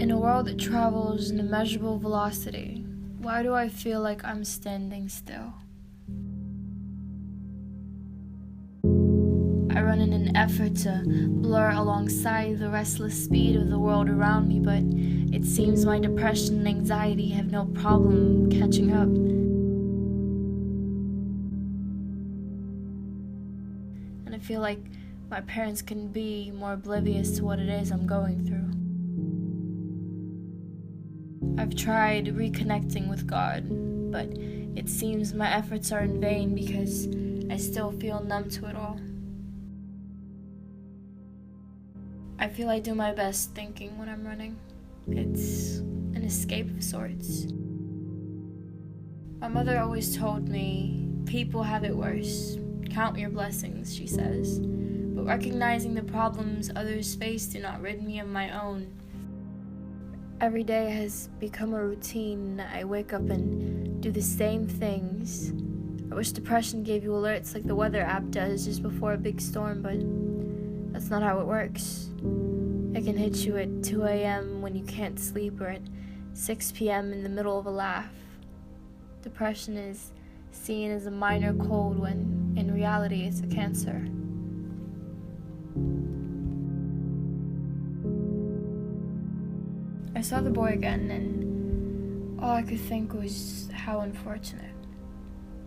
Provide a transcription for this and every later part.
In a world that travels in immeasurable velocity, why do I feel like I'm standing still? I run in an effort to blur alongside the restless speed of the world around me, but it seems my depression and anxiety have no problem catching up. And I feel like my parents can be more oblivious to what it is I'm going through. I've tried reconnecting with God, but it seems my efforts are in vain because I still feel numb to it all. I feel I do my best thinking when I'm running. It's an escape of sorts. My mother always told me, people have it worse. Count your blessings, she says. But recognizing the problems others face do not rid me of my own. Every day has become a routine. I wake up and do the same things. I wish depression gave you alerts like the weather app does just before a big storm, but that's not how it works. It can hit you at 2 a.m. when you can't sleep or at 6 p.m. in the middle of a laugh. Depression is seen as a minor cold when in reality it's a cancer. I saw the boy again, and all I could think was how unfortunate.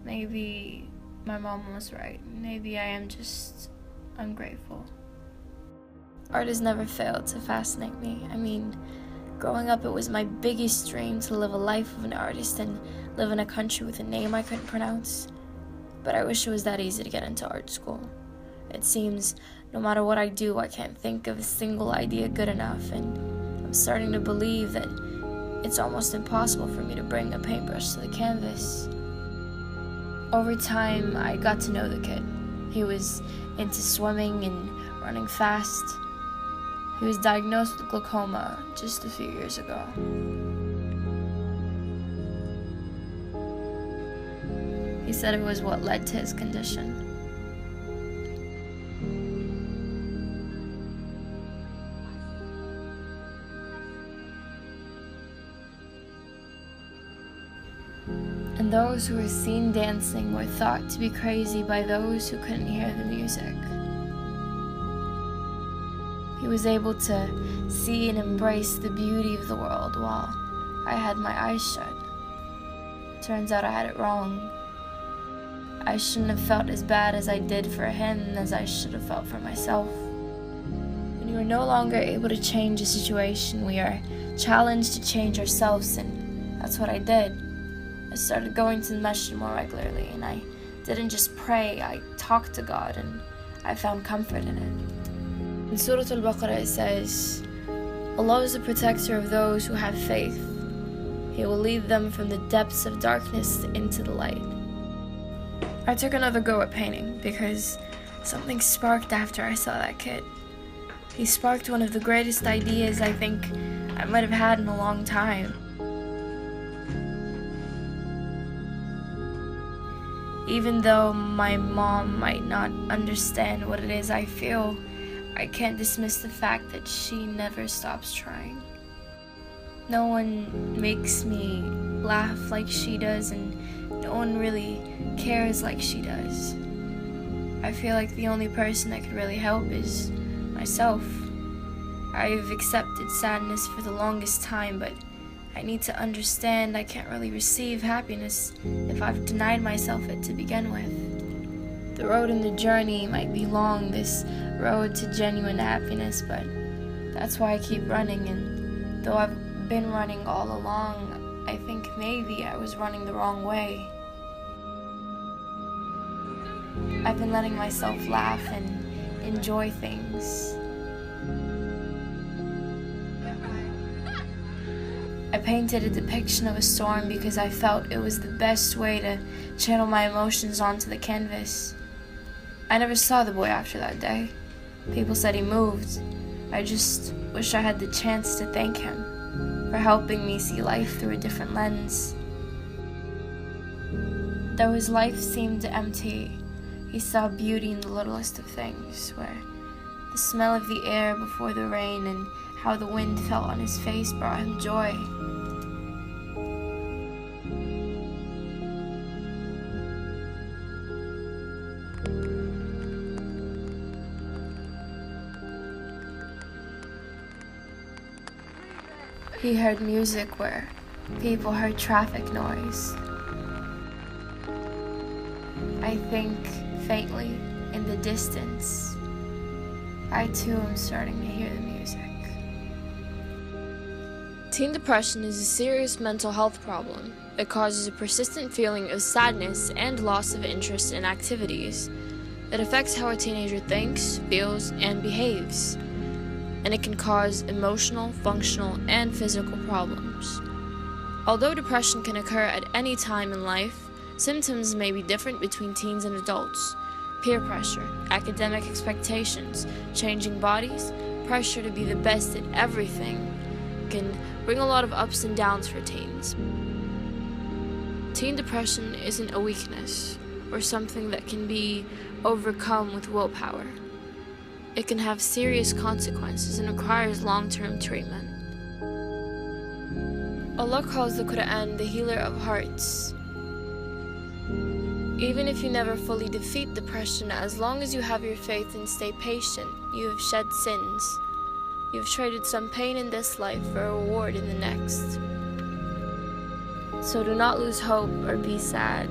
Maybe my mom was right. Maybe I am just ungrateful. Art has never failed to fascinate me. I mean, growing up, it was my biggest dream to live a life of an artist and live in a country with a name I couldn't pronounce. But I wish it was that easy to get into art school. It seems no matter what I do, I can't think of a single idea good enough, and I'm starting to believe that it's almost impossible for me to bring a paintbrush to the canvas. Over time, I got to know the kid. He was into swimming and running fast. He was diagnosed with glaucoma just a few years ago. He said it was what led to his condition. And those who were seen dancing were thought to be crazy by those who couldn't hear the music. He was able to see and embrace the beauty of the world while I had my eyes shut. Turns out I had it wrong. I shouldn't have felt as bad as I did for him as I should have felt for myself. When you are no longer able to change a situation, we are challenged to change ourselves, and that's what I did. I started going to the masjid more regularly, and I didn't just pray, I talked to God, and I found comfort in it. In Surah Al-Baqarah it says, Allah is the protector of those who have faith. He will lead them from the depths of darkness into the light. I took another go at painting because something sparked after I saw that kid. He sparked one of the greatest ideas I think I might have had in a long time. Even though my mom might not understand what it is I feel, I can't dismiss the fact that she never stops trying. No one makes me laugh like she does, and no one really cares like she does. I feel like the only person that could really help is myself. I've accepted sadness for the longest time, but I need to understand I can't really receive happiness if I've denied myself it to begin with. The road and the journey might be long, this road to genuine happiness, but that's why I keep running, and though I've been running all along, I think maybe I was running the wrong way. I've been letting myself laugh and enjoy things. I painted a depiction of a storm because I felt it was the best way to channel my emotions onto the canvas. I never saw the boy after that day. People said he moved. I just wish I had the chance to thank him for helping me see life through a different lens. Though his life seemed empty, he saw beauty in the littlest of things, where the smell of the air before the rain and How the wind felt on his face brought him joy. He heard music where people heard traffic noise. I think faintly in the distance, I too am starting to hear the music. Teen depression is a serious mental health problem. It causes a persistent feeling of sadness and loss of interest in activities. It affects how a teenager thinks, feels, and behaves. And it can cause emotional, functional, and physical problems. Although depression can occur at any time in life, symptoms may be different between teens and adults. Peer pressure, academic expectations, changing bodies, pressure to be the best at everything can bring a lot of ups and downs for teens. Teen depression isn't a weakness or something that can be overcome with willpower. It can have serious consequences and requires long-term treatment. Allah calls the Quran the healer of hearts. Even if you never fully defeat depression, as long as you have your faith and stay patient, you have shed sins. You have traded some pain in this life for a reward in the next. So do not lose hope or be sad.